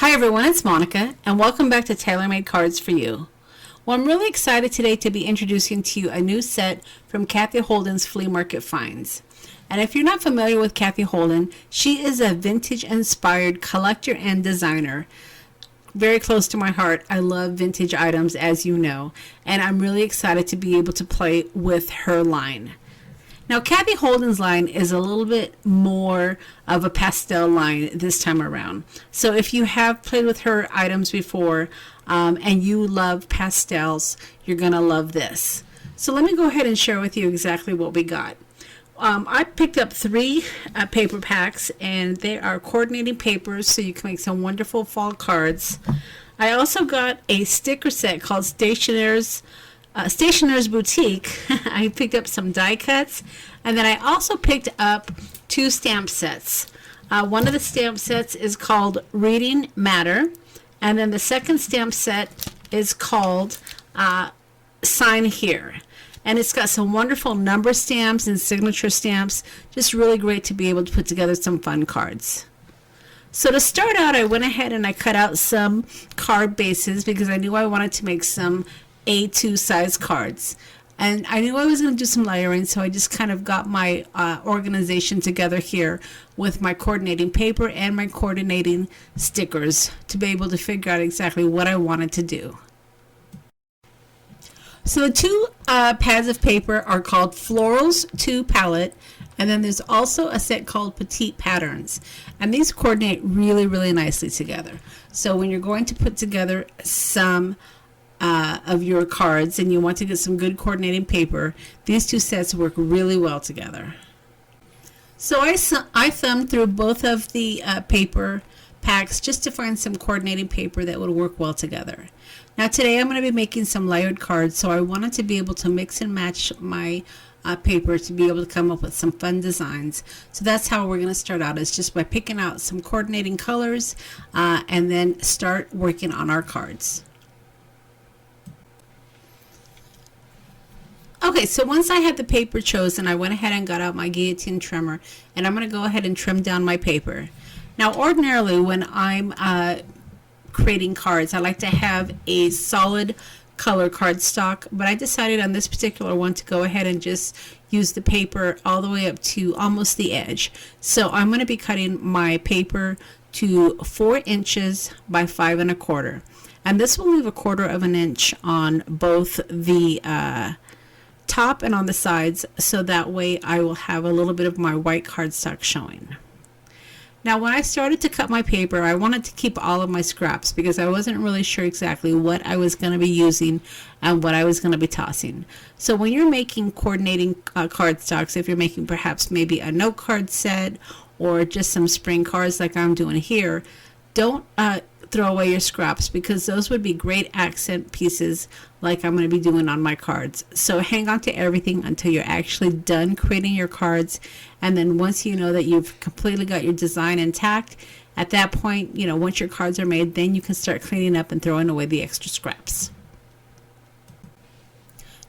Hi everyone, it's Monica, and welcome back to Taylor-Made Cards for You. Well, I'm really excited today to be introducing to you a new set from Cathe Holden's Flea Market Finds. And if you're not familiar with Cathe Holden, she is a vintage-inspired collector and designer. Very close to my heart. I love vintage items, as you know, and I'm really excited to be able to play with her line. Now, Cathe Holden's line is a little bit more of a pastel line this time around. So if you have played with her items before and you love pastels, you're going to love this. So let me go ahead and share with you exactly what we got. I picked up three paper packs, and they are coordinating papers, so you can make some wonderful fall cards. I also got a sticker set called Stationer's Boutique. I picked up some die cuts, and then I also picked up two stamp sets. One of the stamp sets is called Reading Matter, and then the second stamp set is called Sign Here. And it's got some wonderful number stamps and signature stamps. Just really great to be able to put together some fun cards. So to start out, I went ahead and I cut out some card bases because I knew I wanted to make some A2 size cards. And I knew I was going to do some layering, so I just kind of got my organization together here with my coordinating paper and my coordinating stickers to be able to figure out exactly what I wanted to do. So the two pads of paper are called Florals 2 Palette, and then there's also a set called Petite Patterns, and these coordinate really, really nicely together. So when you're going to put together some of your cards and you want to get some good coordinating paper, these two sets work really well together. So I thumbed through both of the paper packs just to find some coordinating paper that would work well together. Now today I'm going to be making some layered cards, so I wanted to be able to mix and match my paper to be able to come up with some fun designs. So that's how we're going to start out, is just by picking out some coordinating colors and then start working on our cards. Okay, so once I had the paper chosen, I went ahead and got out my guillotine trimmer, and I'm going to go ahead and trim down my paper. Now ordinarily when I'm creating cards, I like to have a solid color cardstock, but I decided on this particular one to go ahead and just use the paper all the way up to almost the edge. So I'm going to be cutting my paper to 4 inches by 5 1/4, and this will leave 1/4 of an inch on both the top and on the sides, so that way I will have a little bit of my white cardstock showing. Now when I started to cut my paper, I wanted to keep all of my scraps because I wasn't really sure exactly what I was going to be using and what I was going to be tossing. So when you're making coordinating cardstocks, if you're making perhaps maybe a note card set or just some spring cards like I'm doing here, don't throw away your scraps, because those would be great accent pieces like I'm going to be doing on my cards. So hang on to everything until you're actually done creating your cards, and then once you know that you've completely got your design intact, at that point, you know, once your cards are made, then you can start cleaning up and throwing away the extra scraps.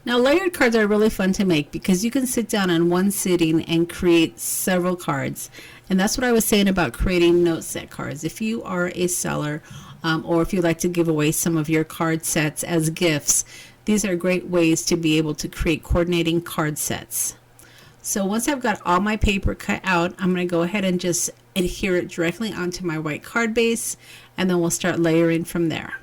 Now layered cards are really fun to make because you can sit down in one sitting and create several cards. And that's what I was saying about creating note set cards. If you are a seller or if you like to give away some of your card sets as gifts, these are great ways to be able to create coordinating card sets. So once I've got all my paper cut out, I'm going to go ahead and just adhere it directly onto my white card base, and then we'll start layering from there.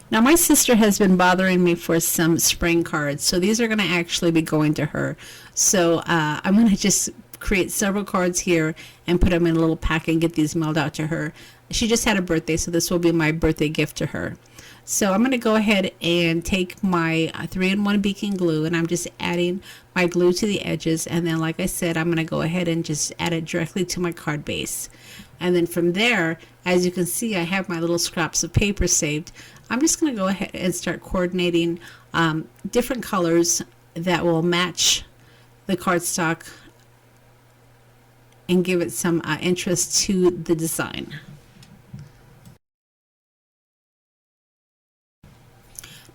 Now my sister has been bothering me for some spring cards, so these are going to actually be going to her. So I'm going to just create several cards here and put them in a little pack and get these mailed out to her. She just had a birthday, so this will be my birthday gift to her. So I'm going to go ahead and take my 3-in-1 beaking glue, and I'm just adding my glue to the edges, and then like I said, I'm going to go ahead and just add it directly to my card base. And then from there, as you can see, I have my little scraps of paper saved. I'm just going to go ahead and start coordinating different colors that will match the cardstock and give it some interest to the design.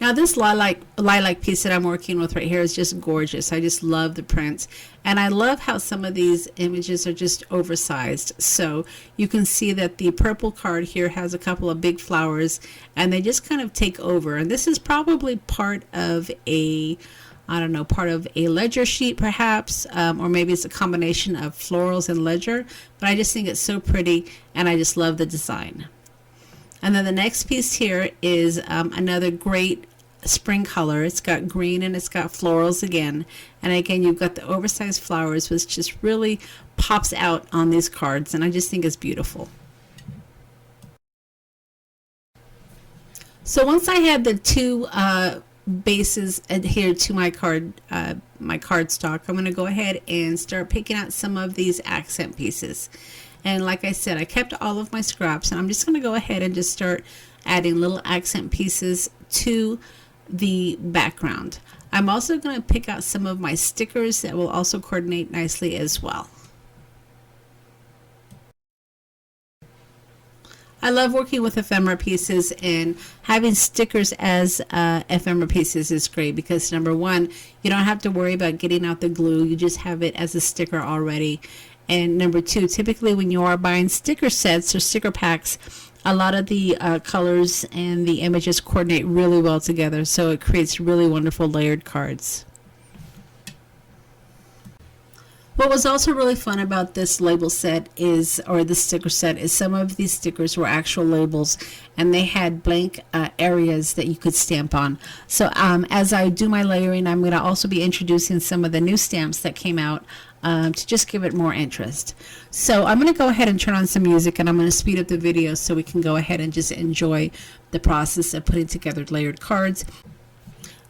Now this lilac piece that I'm working with right here is just gorgeous. I just love the prints, and I love how some of these images are just oversized. So you can see that the purple card here has a couple of big flowers, and they just kind of take over. And this is probably part of a, I don't know, part of a ledger sheet perhaps, or maybe it's a combination of florals and ledger, but I just think it's so pretty, and I just love the design. And then the next piece here is another great spring color. It's got green and it's got florals again. And again, you've got the oversized flowers, which just really pops out on these cards, and I just think it's beautiful. So once I had the two bases adhered to my card stock, I'm going to go ahead and start picking out some of these accent pieces. And like I said, I kept all of my scraps, and I'm just going to go ahead and just start adding little accent pieces to the background. I'm also going to pick out some of my stickers that will also coordinate nicely as well. I love working with ephemera pieces, and having stickers as ephemera pieces is great because number one, you don't have to worry about getting out the glue. You just have it as a sticker already. And number two, typically when you are buying sticker sets or sticker packs, a lot of the colors and the images coordinate really well together, so it creates really wonderful layered cards. What was also really fun about this label set is, or the sticker set, is some of these stickers were actual labels, and they had blank areas that you could stamp on. So as I do my layering, I'm going to also be introducing some of the new stamps that came out to just give it more interest. So I'm going to go ahead and turn on some music, and I'm going to speed up the video so we can go ahead and just enjoy the process of putting together layered cards.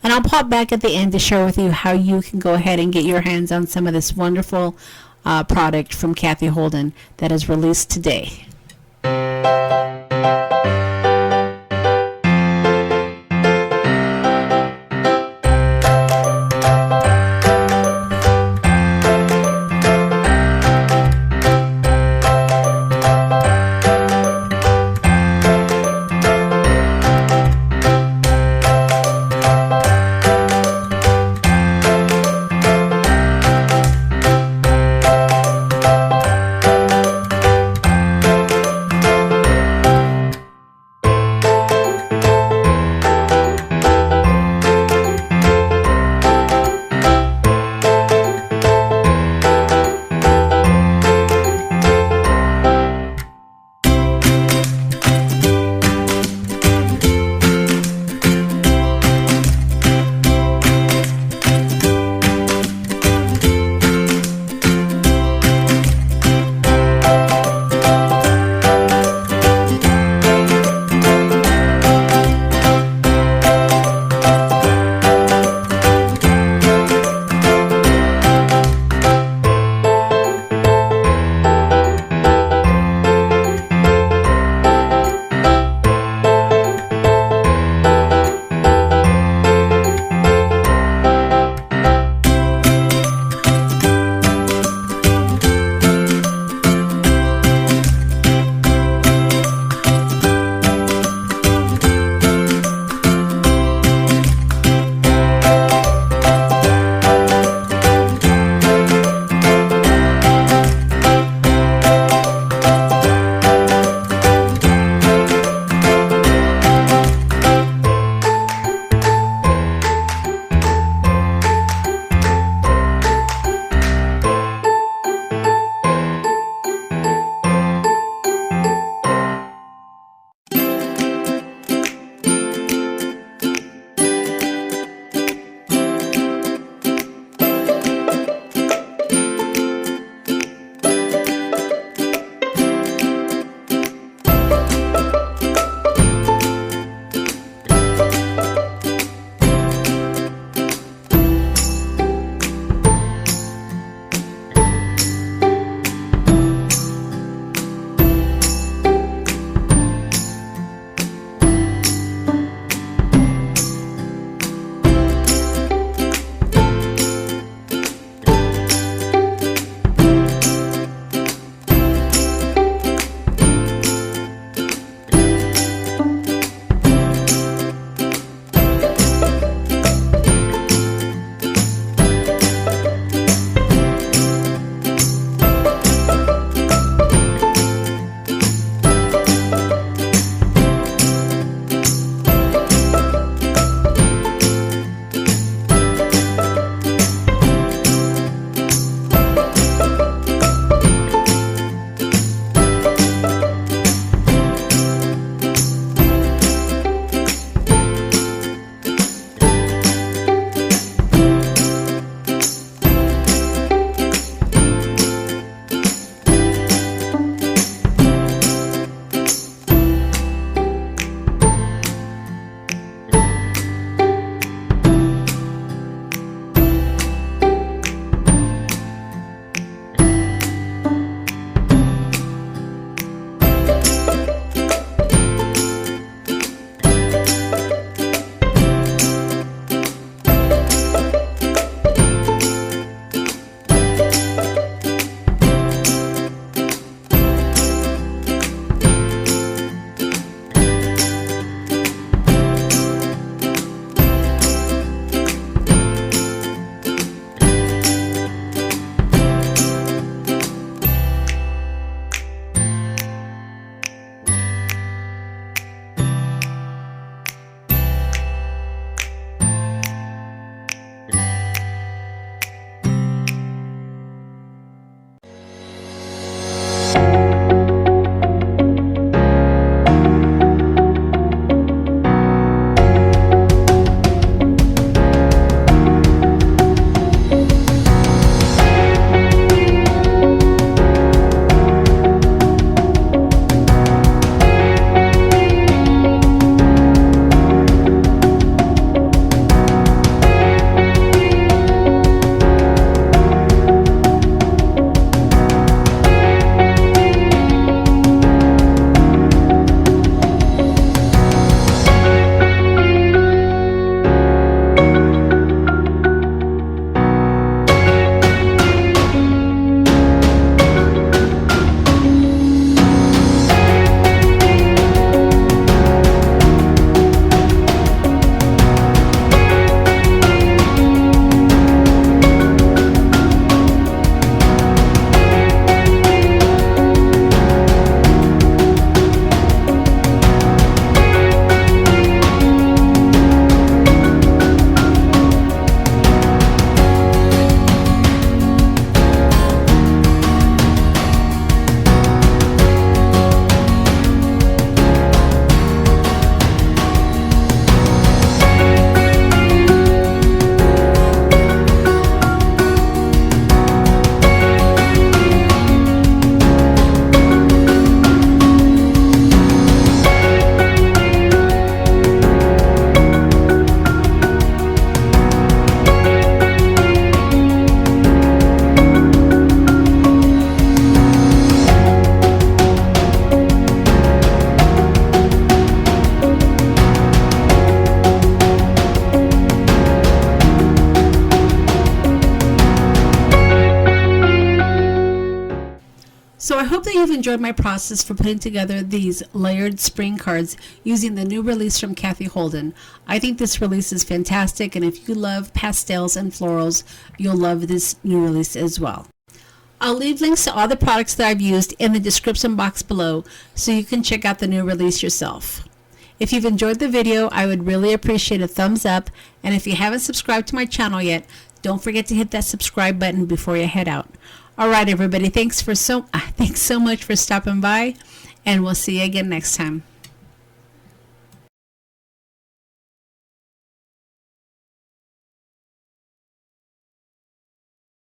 And I'll pop back at the end to share with you how you can go ahead and get your hands on some of this wonderful product from Cathe Holden that is released today. So I hope that you've enjoyed my process for putting together these layered spring cards using the new release from Cathe Holden. I think this release is fantastic, and if you love pastels and florals, you'll love this new release as well. I'll leave links to all the products that I've used in the description box below so you can check out the new release yourself. If you've enjoyed the video, I would really appreciate a thumbs up, and if you haven't subscribed to my channel yet, don't forget to hit that subscribe button before you head out. All right, everybody, thanks so much for stopping by, and we'll see you again next time.